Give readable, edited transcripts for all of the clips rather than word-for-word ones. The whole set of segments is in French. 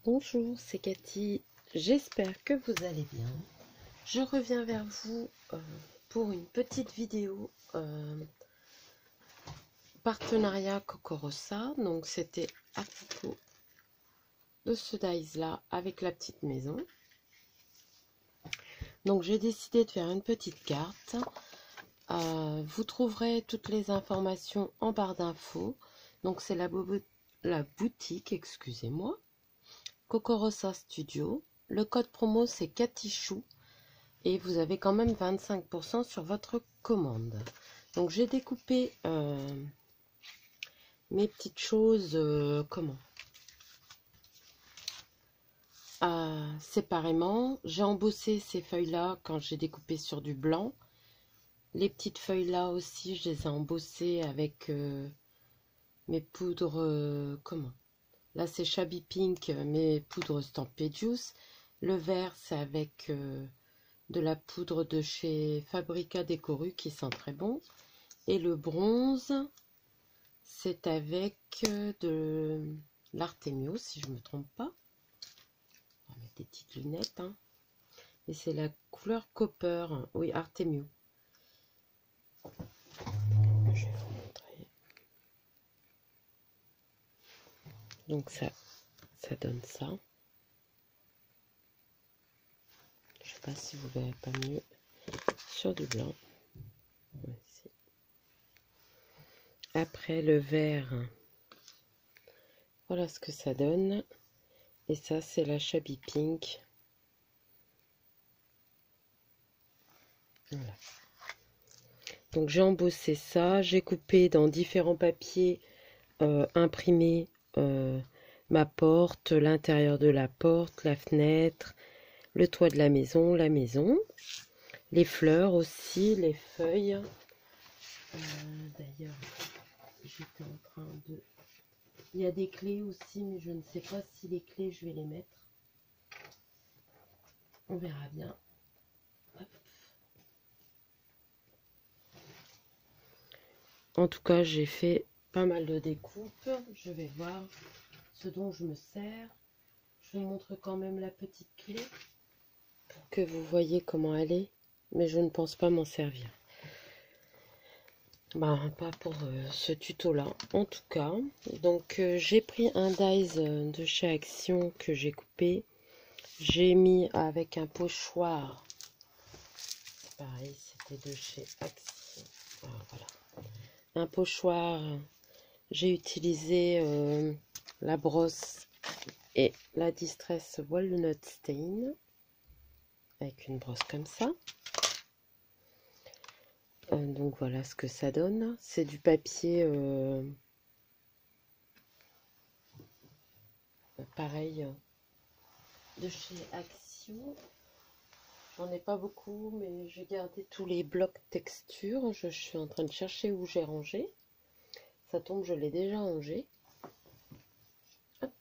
Bonjour, c'est Cathy, j'espère que vous allez bien. Je reviens vers vous pour une petite vidéo partenariat Cocorosa. Donc c'était à propos de ce dies là avec la petite maison. Donc j'ai décidé de faire une petite carte. Vous trouverez toutes les informations en barre d'infos. Donc c'est la boutique, excusez-moi, Cocorosa Studio. Le code promo c'est Cathychou et vous avez quand même 25% sur votre commande. Donc j'ai découpé mes petites choses séparément. J'ai embossé ces feuilles là quand j'ai découpé sur du blanc. Les petites feuilles là aussi je les ai embossées avec mes poudres là c'est Shabby Pink, mes poudres Stampé Juice. Le vert c'est avec de la poudre de chez Fabrica Décoru qui sent très bon. Et le bronze, c'est avec de l'Artemio, si je ne me trompe pas. On va mettre des petites lunettes. Hein. Et c'est la couleur Copper. Oui, Artemio. Je vais vous montrer. Donc ça donne ça. Je ne sais pas si vous verrez pas mieux sur du blanc. Voici. Après le vert, voilà ce que ça donne. Et ça, c'est la Shabby Pink. Voilà. Donc j'ai embossé ça, j'ai coupé dans différents papiers imprimé ma porte, l'intérieur de la porte, la fenêtre, le toit de la maison, les fleurs aussi, les feuilles. D'ailleurs, j'étais en train de... Il y a des clés aussi, mais je ne sais pas si les clés, je vais les mettre. On verra bien. Hop. En tout cas, j'ai fait pas mal de découpes. Je vais voir ce dont je me sers. Je vous montre quand même la petite clé pour que vous voyez comment elle est, mais je ne pense pas m'en servir. Pas pour ce tuto là en tout cas. Donc j'ai pris un dies de chez Action que j'ai coupé. J'ai mis avec un pochoir. Pareil, c'était de chez Action. Voilà. Un pochoir. J'ai utilisé la brosse et la Distress Walnut Stain avec une brosse comme ça. Donc voilà ce que ça donne. C'est du papier pareil de chez Action. J'en ai pas beaucoup, mais j'ai gardé tous les blocs texture. Je suis en train de chercher où j'ai rangé. Ça tombe, je l'ai déjà rangé. Hop.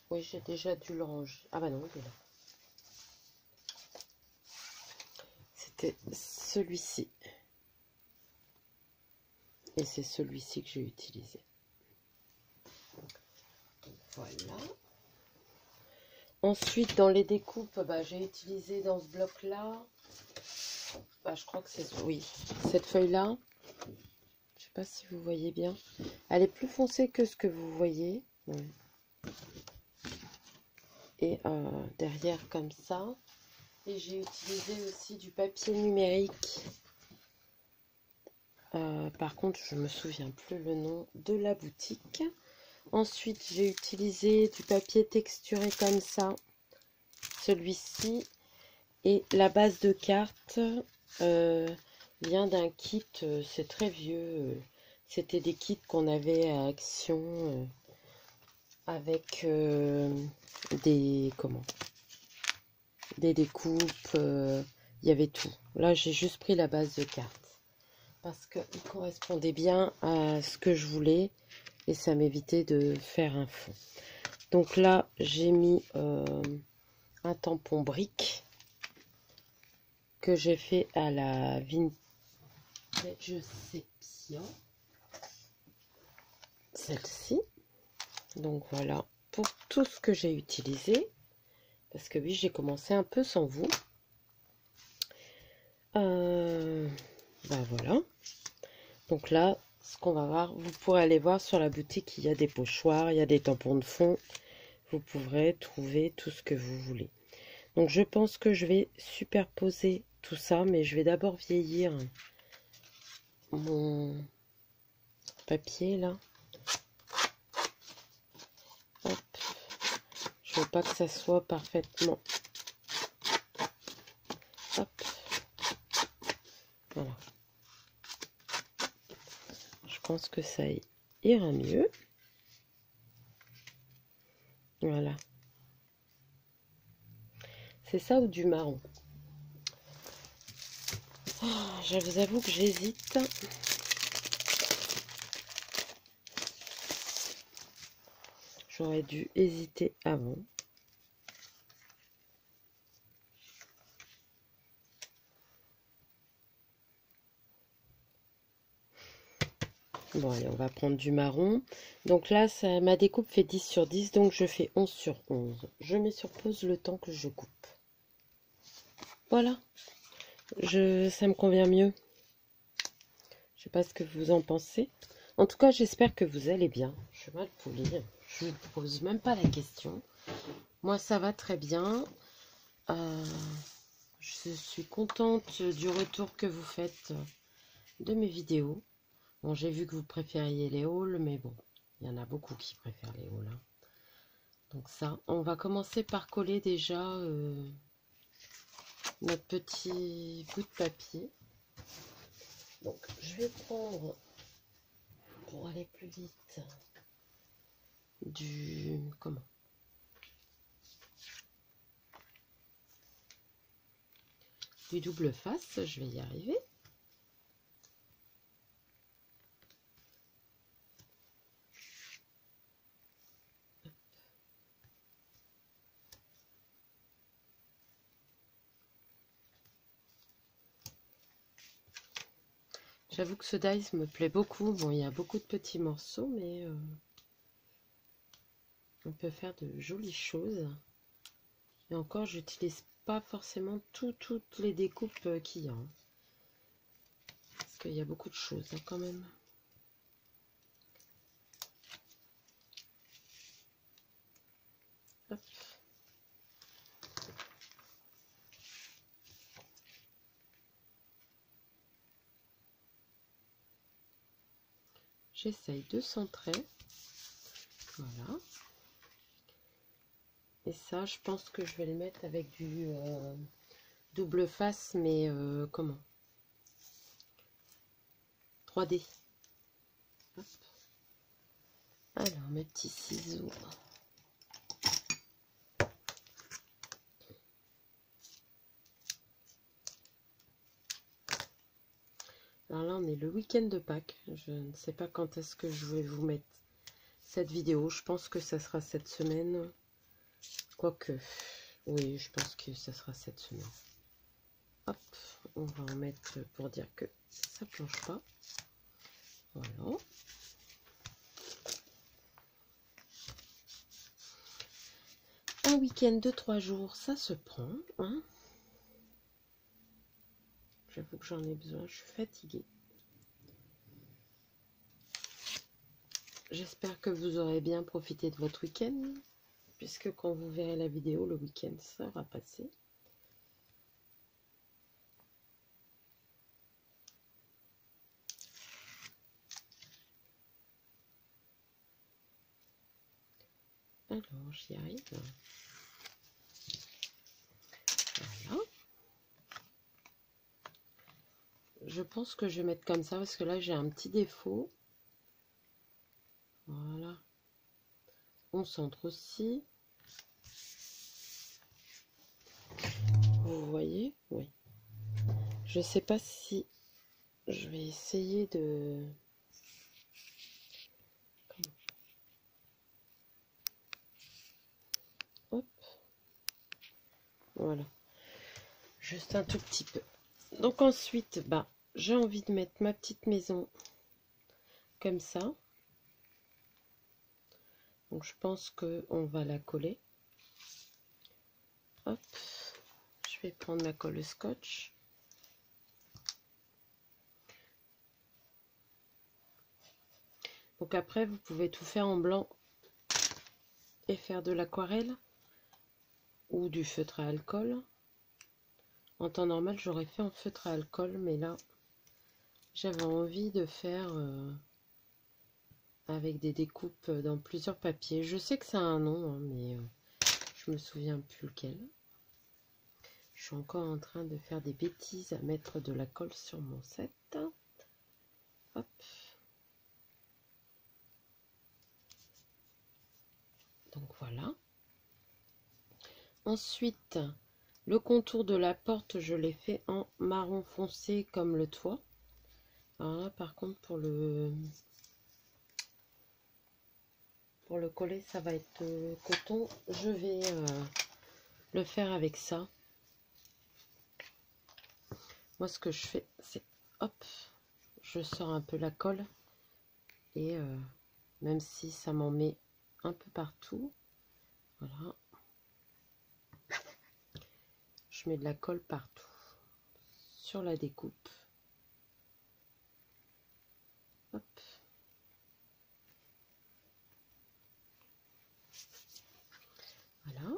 Oui, j'ai déjà dû le ranger. Ah bah non, il est là. C'était celui-ci. Et c'est celui-ci que j'ai utilisé. Voilà. Ensuite, dans les découpes, j'ai utilisé dans ce bloc-là, je crois que c'est, oui, cette feuille-là. Je sais pas si vous voyez bien. Elle est plus foncée que ce que vous voyez. Ouais. Et derrière, comme ça. Et j'ai utilisé aussi du papier numérique. Par contre, je me souviens plus le nom de la boutique. Ensuite, j'ai utilisé du papier texturé comme ça. Celui-ci. Et la base de carte vient d'un kit, c'est très vieux. C'était des kits qu'on avait à Action avec des découpes. Il y avait tout. Là, j'ai juste pris la base de carte parce qu'il correspondait bien à ce que je voulais et ça m'évitait de faire un fond. Donc là, j'ai mis un tampon brique que j'ai fait à la Vintage Sepia, celle-ci. Donc voilà pour tout ce que j'ai utilisé. Parce que oui, j'ai commencé un peu sans vous. Ben voilà. Donc là, ce qu'on va voir, vous pourrez aller voir sur la boutique, il y a des pochoirs, il y a des tampons de fond. Vous pourrez trouver tout ce que vous voulez. Donc je pense que je vais superposer tout ça, mais je vais d'abord vieillir mon papier là. Hop. Je veux pas que ça soit parfaitement. Hop. Voilà. Je pense que ça ira mieux. Voilà. C'est ça ou du marron? Oh, je vous avoue que j'hésite. J'aurais dû hésiter avant. Bon, allez, on va prendre du marron. Donc là, ma découpe fait 10 sur 10, donc je fais 11 sur 11. Je mets sur pause le temps que je coupe. Voilà. Ça me convient mieux. Je sais pas ce que vous en pensez. En tout cas, j'espère que vous allez bien. Je suis mal polie. Je ne vous pose même pas la question. Moi, ça va très bien. Je suis contente du retour que vous faites de mes vidéos. Bon, j'ai vu que vous préfériez les hauls, mais bon, il y en a beaucoup qui préfèrent les hauls. Hein. Donc ça, on va commencer par coller déjà notre petit bout de papier. Donc, je vais prendre, pour aller plus vite, du double face, je vais y arriver. J'avoue que ce dies me plaît beaucoup. Bon, il y a beaucoup de petits morceaux, mais on peut faire de jolies choses. Et encore, j'utilise pas forcément toutes les découpes qu'il y a. Hein. Parce qu'il y a beaucoup de choses hein, quand même. Hop. J'essaye de centrer. Voilà. Et ça, je pense que je vais le mettre avec du double face, mais comment 3D. Hop. Alors, mes petits ciseaux. Alors là, on est le week-end de Pâques. Je ne sais pas quand est-ce que je vais vous mettre cette vidéo. Je pense que ça sera cette semaine. Quoique, oui, je pense que ça sera cette semaine. Hop, on va en mettre pour dire que ça ne planche pas. Voilà. Un week-end de 3 jours, ça se prend. Hein. J'avoue que j'en ai besoin, je suis fatiguée. J'espère que vous aurez bien profité de votre week-end, puisque quand vous verrez la vidéo, le week-end sera passé. Alors, j'y arrive. Voilà. Je pense que je vais mettre comme ça, parce que là, j'ai un petit défaut. Voilà. On centre aussi. Vous voyez? Oui. Je sais pas si je vais essayer de... Hop. Voilà. Juste un tout petit peu. Donc ensuite, bah, j'ai envie de mettre ma petite maison comme ça. Donc Donc je pense qu'on va la coller. Hop, je vais prendre ma colle scotch. Donc après, vous pouvez tout faire en blanc et faire de l'aquarelle ou du feutre à alcool. En temps normal, j'aurais fait en feutre à alcool, mais là, j'avais envie de faire avec des découpes dans plusieurs papiers. Je sais que ça a un nom, hein, mais je me souviens plus lequel. Je suis encore en train de faire des bêtises à mettre de la colle sur mon set. Hop. Donc voilà. Ensuite, le contour de la porte, je l'ai fait en marron foncé comme le toit. Alors là, par contre, pour le coller, ça va être coton. Je vais le faire avec ça. Moi, ce que je fais, c'est hop, je sors un peu la colle. Et même si ça m'en met un peu partout, voilà. Je mets de la colle partout sur la découpe. Hop. Voilà.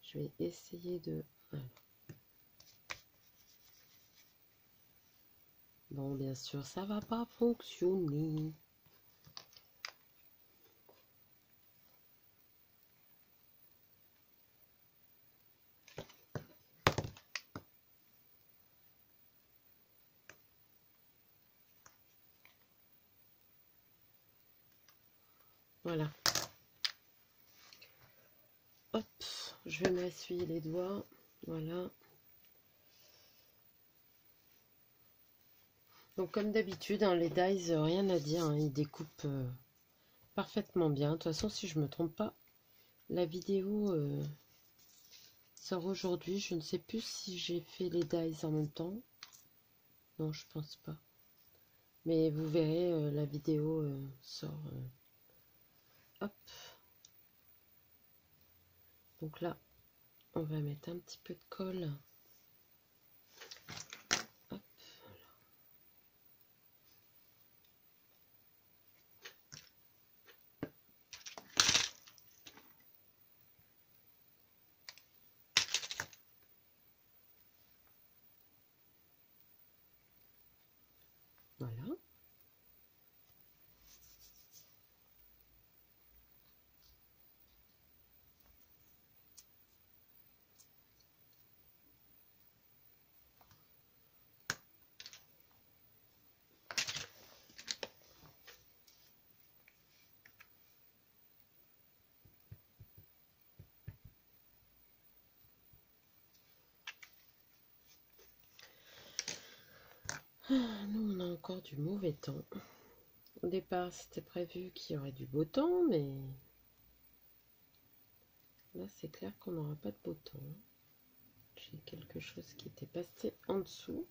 Je vais essayer de... Voilà. Bon, bien sûr, ça va pas fonctionner. Voilà. Hop, je vais m'essuyer les doigts. Voilà. Donc comme d'habitude, hein, les dies, rien à dire, hein, ils découpent parfaitement bien. De toute façon, si je me trompe pas, la vidéo sort aujourd'hui. Je ne sais plus si j'ai fait les dies en même temps. Non, je pense pas. Mais vous verrez, la vidéo sort. Hop. Donc là, on va mettre un petit peu de colle. Hop. Voilà. Nous, on a encore du mauvais temps. Au départ, c'était prévu qu'il y aurait du beau temps, mais là, c'est clair qu'on n'aura pas de beau temps. J'ai quelque chose qui était passé en dessous.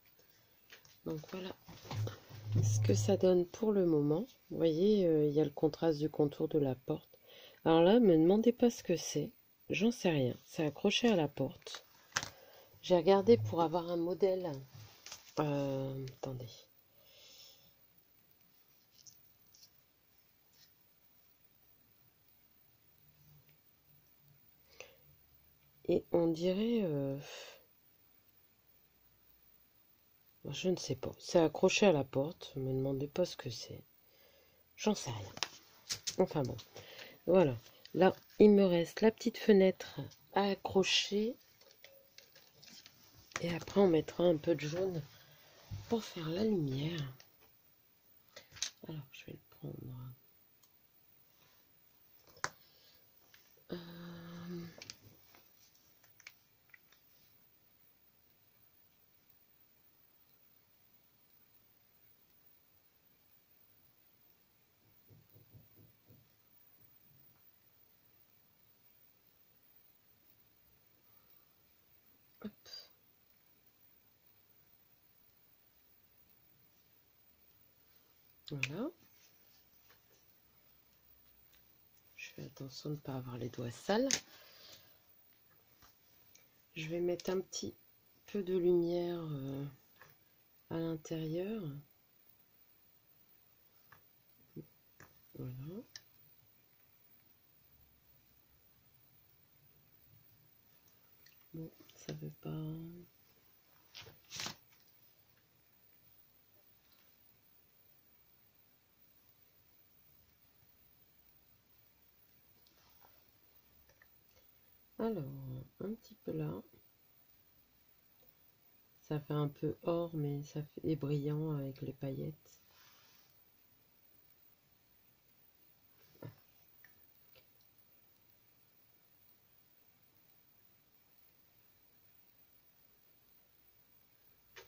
Donc voilà ce que ça donne pour le moment. Vous voyez, il y a le contraste du contour de la porte. Alors là, me demandez pas ce que c'est. J'en sais rien. C'est accroché à la porte. J'ai regardé pour avoir un modèle. Attendez. Et on dirait... je ne sais pas. C'est accroché à la porte. Ne me demandez pas ce que c'est. J'en sais rien. Enfin bon. Voilà. Là, il me reste la petite fenêtre à accrocher. Et après, on mettra un peu de jaune pour faire la lumière. Alors, je vais le prendre. Hop. Voilà. fais attention de ne pas avoir les doigts sales. Je vais mettre un petit peu de lumière à l'intérieur. Voilà. Bon, ça veut pas... Alors, un petit peu là. Ça fait un peu or, mais ça fait brillant avec les paillettes.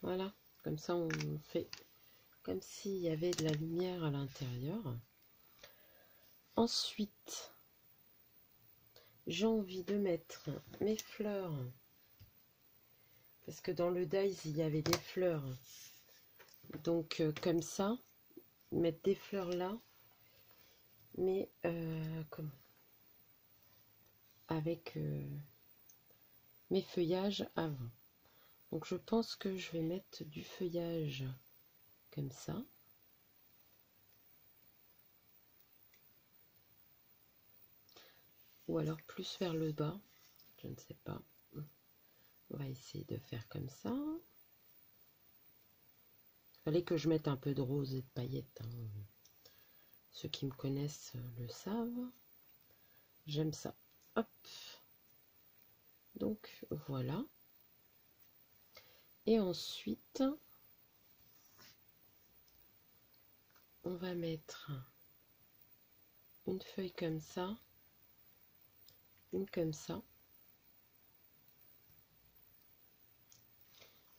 Voilà, comme ça on fait comme s'il y avait de la lumière à l'intérieur. Ensuite, j'ai envie de mettre mes fleurs. Parce que dans le dies, il y avait des fleurs. Donc, comme ça, mettre des fleurs là. Mais, comment avec mes feuillages avant. Donc, je pense que je vais mettre du feuillage comme ça. Ou alors plus vers le bas. Je ne sais pas. On va essayer de faire comme ça. Il fallait que je mette un peu de rose et de paillettes. Hein. Ceux qui me connaissent le savent. J'aime ça. Hop. Donc voilà. Et ensuite, on va mettre une feuille comme ça. Une comme ça.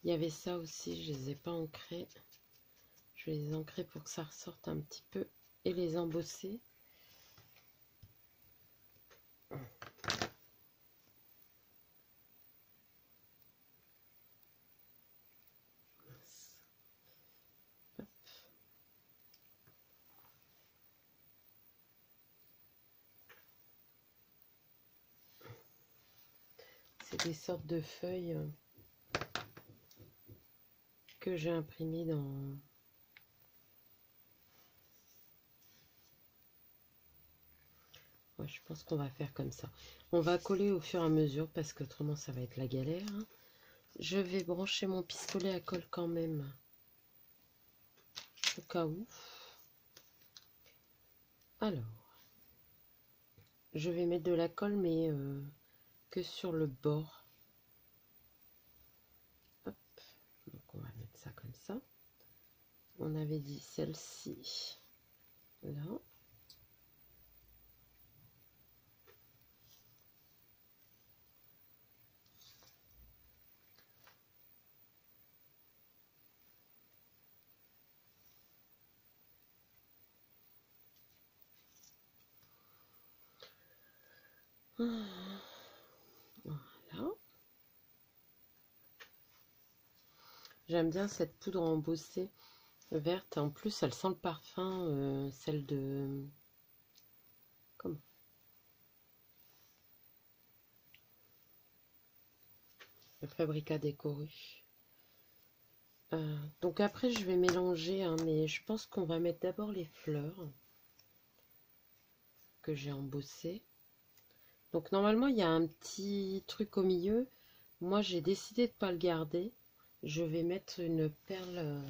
Il y avait ça aussi, je les ai pas ancrés. Je vais les ancrer pour que ça ressorte un petit peu et les embosser. C'est des sortes de feuilles que j'ai imprimées dans... Ouais, je pense qu'on va faire comme ça. On va coller au fur et à mesure parce qu'autrement ça va être la galère. Je vais brancher mon pistolet à colle quand même. Au cas où. Alors, je vais mettre de la colle mais que sur le bord. Hop. Donc on va mettre ça comme ça. On avait dit celle-ci là. Voilà. J'aime bien cette poudre embossée verte. En plus, elle sent le parfum, celle de... Comment? Le Fabrica Décoru. Donc après, je vais mélanger, hein, mais je pense qu'on va mettre d'abord les fleurs que j'ai embossées. Donc normalement, il y a un petit truc au milieu. Moi, j'ai décidé de ne pas le garder. Je vais mettre une perle...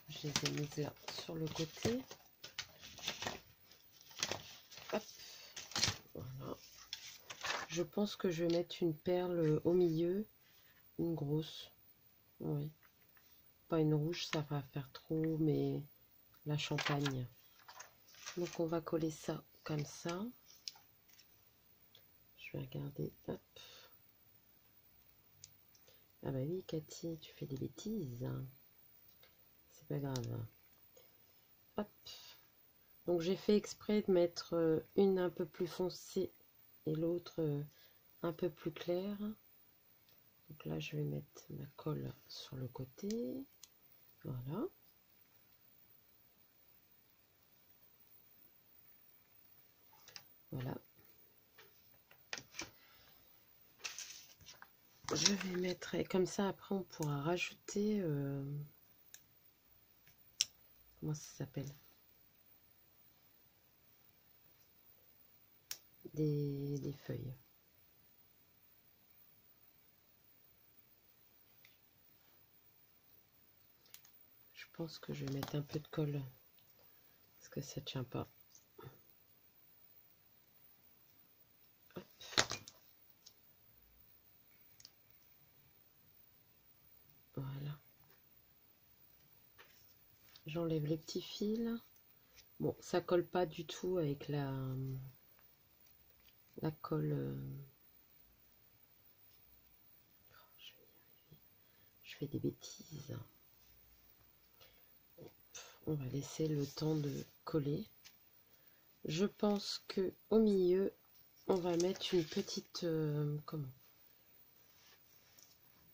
je les ai mises là, sur le côté. Hop. Voilà. Je pense que je vais mettre une perle au milieu. Une grosse. Oui. Pas une rouge, ça va faire trop, mais la champagne. Donc on va coller ça comme ça. Je vais regarder. Hop. Ah bah oui, Cathy, tu fais des bêtises. C'est pas grave. Hop. Donc j'ai fait exprès de mettre une un peu plus foncée et l'autre un peu plus claire. Donc là, je vais mettre ma colle sur le côté. Voilà. Voilà. Je vais mettre, et comme ça après on pourra rajouter, comment ça s'appelle, des feuilles. Je pense que je vais mettre un peu de colle parce que ça tient pas. Hop. Voilà. J'enlève les petits fils. Bon, ça colle pas du tout avec la colle. Je fais des bêtises. On va laisser le temps de coller. Je pense que au milieu, on va mettre une petite comment?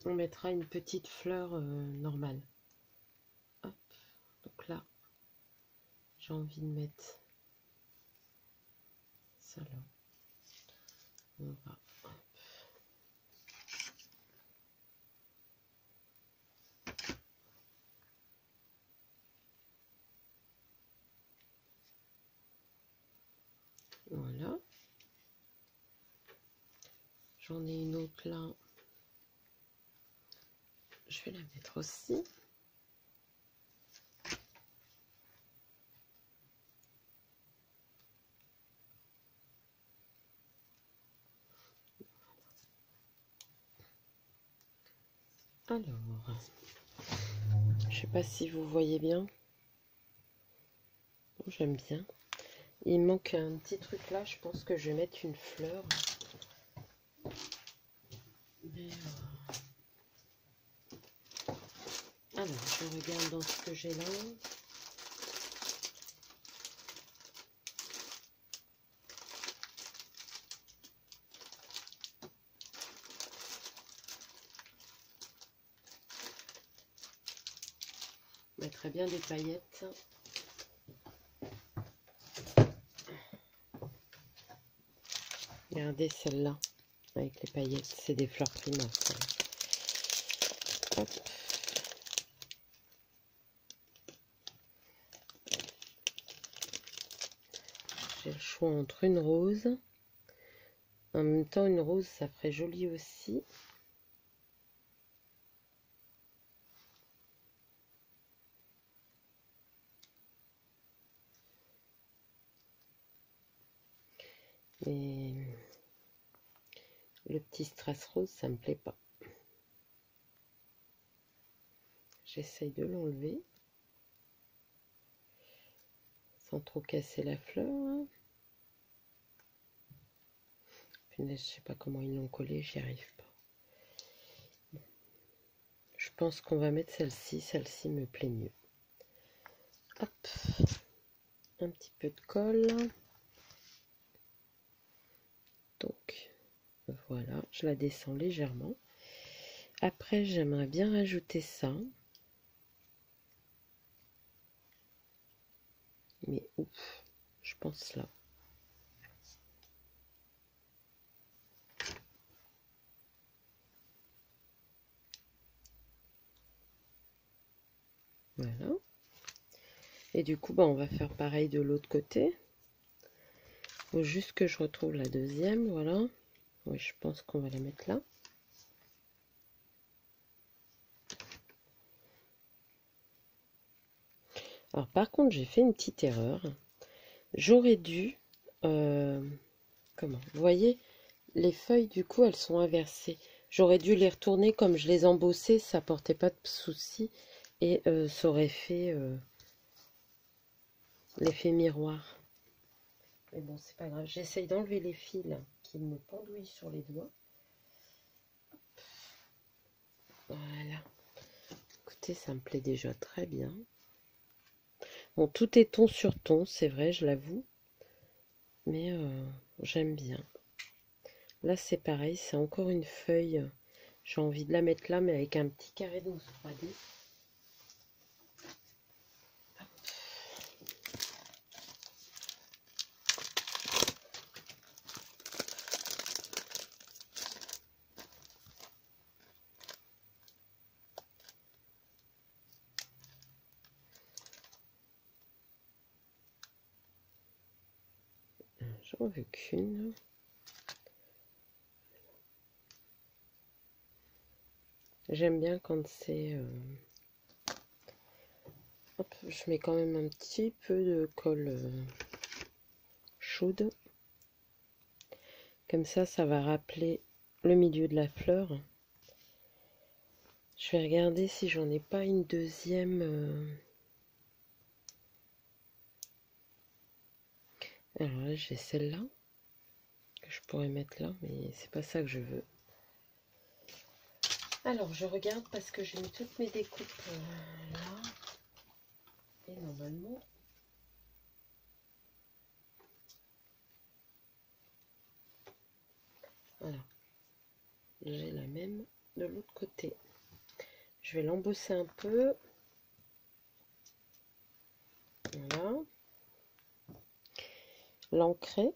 On mettra une petite fleur normale. Hop. Donc là, j'ai envie de mettre ça là. On va. Hop. Voilà. J'en ai une autre là. Je vais la mettre aussi. Alors, je sais pas si vous voyez bien. J'aime bien. Il manque un petit truc là. Je pense que je vais mettre une fleur. Mais, alors, je regarde dans ce que j'ai là. Je mettrais bien des paillettes. Regardez celle-là, avec les paillettes, c'est des fleurs primaires. Hop. J'ai le choix entre une rose. En même temps, une rose, ça ferait joli aussi. Mais le petit strass rose, ça me plaît pas. J'essaye de l'enlever sans trop casser la fleur. Punaise, je sais pas comment ils l'ont collé, j'y arrive pas. Bon. Je pense qu'on va mettre celle-ci. Celle-ci me plaît mieux. Hop, un petit peu de colle. Donc voilà, je la descends légèrement. Après, j'aimerais bien rajouter ça. Mais ouf, je pense là. Voilà. Et du coup, bah, on va faire pareil de l'autre côté. Il faut juste que je retrouve la deuxième. Voilà. Oui, je pense qu'on va la mettre là. Alors, par contre, j'ai fait une petite erreur. J'aurais dû... comment? Vous voyez, les feuilles, du coup, elles sont inversées. J'aurais dû les retourner comme je les embossais. Ça portait pas de souci. Et ça aurait fait l'effet miroir. Mais bon, c'est pas grave. J'essaye d'enlever les fils qui me pendouillent sur les doigts. Voilà. Écoutez, ça me plaît déjà très bien. Bon, tout est ton sur ton, c'est vrai, je l'avoue. Mais j'aime bien. Là, c'est pareil, c'est encore une feuille. J'ai envie de la mettre là, mais avec un petit carré de mousse 3D. J'en veux qu'une. J'aime bien quand c'est... Hop, je mets quand même un petit peu de colle chaude. Comme ça va rappeler le milieu de la fleur. Je vais regarder si j'en ai pas une deuxième. Alors là, j'ai celle-là que je pourrais mettre là, mais c'est pas ça que je veux. Alors, je regarde parce que j'ai mis toutes mes découpes là. Et normalement... Voilà. J'ai la même de l'autre côté. Je vais l'embosser un peu. Voilà. L'ancrer.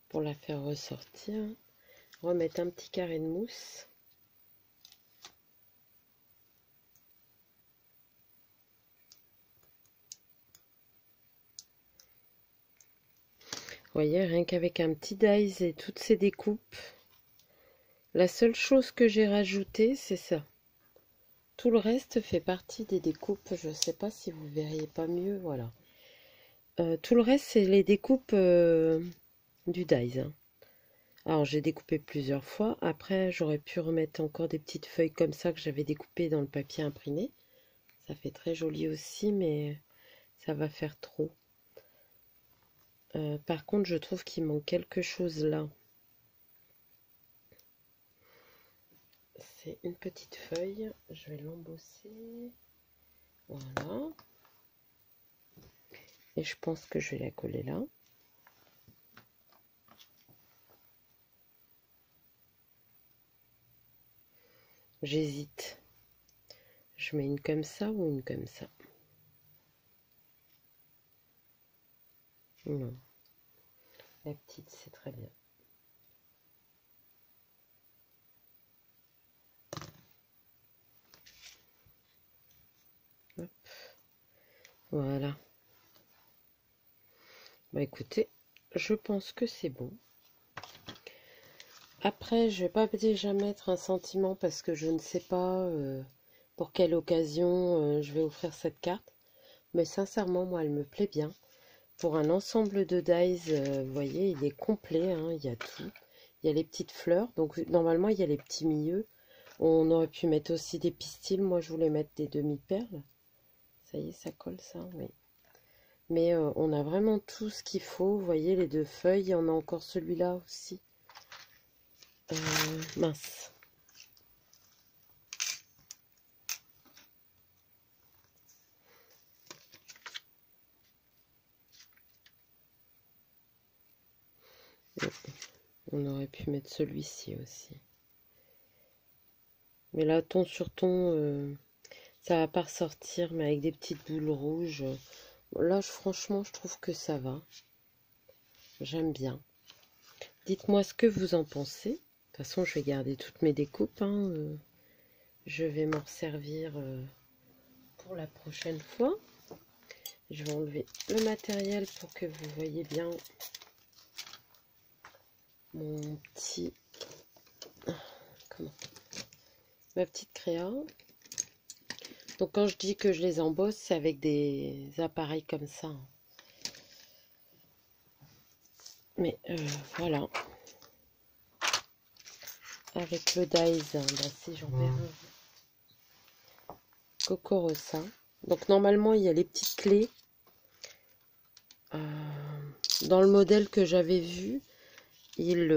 Pour la faire ressortir. Remettre un petit carré de mousse. Vous voyez, rien qu'avec un petit dies et toutes ces découpes, la seule chose que j'ai rajoutée, c'est ça. Tout le reste fait partie des découpes. Je ne sais pas si vous verriez pas mieux, voilà. Tout le reste, c'est les découpes du dies. Hein. Alors, j'ai découpé plusieurs fois. Après, j'aurais pu remettre encore des petites feuilles comme ça que j'avais découpées dans le papier imprimé. Ça fait très joli aussi, mais ça va faire trop. Par contre, je trouve qu'il manque quelque chose là. C'est une petite feuille. Je vais l'embosser. Voilà. Et je pense que je vais la coller là. J'hésite. Je mets une comme ça ou une comme ça. Non. La petite, c'est très bien. Hop. Voilà. Bah écoutez, je pense que c'est bon. Après, je vais pas déjà mettre un sentiment parce que je ne sais pas pour quelle occasion je vais offrir cette carte. Mais sincèrement, moi, elle me plaît bien. Pour un ensemble de dies, vous voyez, il est complet. Hein, il y a tout. Il y a les petites fleurs. Donc, normalement, il y a les petits milieux. On aurait pu mettre aussi des pistils. Moi, je voulais mettre des demi-perles. Ça y est, ça colle, ça, oui. Mais on a vraiment tout ce qu'il faut. Vous voyez, les deux feuilles. Il y en a encore celui-là aussi. Mince. On aurait pu mettre celui-ci aussi. Mais là, ton sur ton, ça va pas ressortir, mais avec des petites boules rouges. Là, franchement, je trouve que ça va. J'aime bien. Dites-moi ce que vous en pensez. De toute façon, je vais garder toutes mes découpes. Hein. Je vais m'en servir pour la prochaine fois. Je vais enlever le matériel pour que vous voyez bien mon petit... Comment? Ma petite créa. Donc quand je dis que je les embosse, c'est avec des appareils comme ça. Mais voilà. Avec le dies, bah, si j'en mets un. Coco Rossa. Donc normalement, il y a les petites clés. Dans le modèle que j'avais vu, il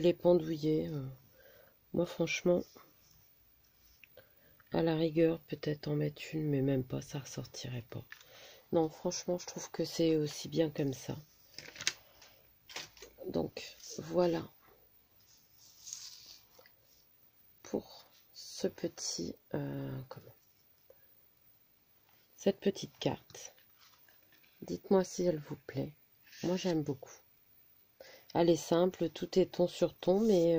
est pendouillé. Moi, franchement, à la rigueur, peut-être en mettre une, mais même pas, ça ressortirait pas. Non, franchement, je trouve que c'est aussi bien comme ça. Donc, voilà pour ce petit... cette petite carte. Dites-moi si elle vous plaît. Moi, j'aime beaucoup. Elle est simple, tout est ton sur ton, mais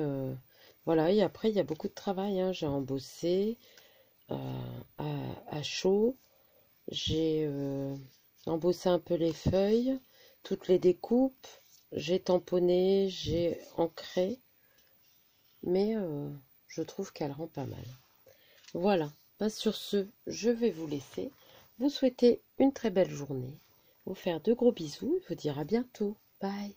voilà. Et après, il y a beaucoup de travail. Hein. J'ai embossé à chaud. J'ai embossé un peu les feuilles, toutes les découpes. J'ai tamponné, j'ai ancré, mais je trouve qu'elle rend pas mal. Voilà, ben, sur ce, je vais vous laisser. Vous souhaiter une très belle journée, vous faire de gros bisous et vous dire à bientôt. Bye!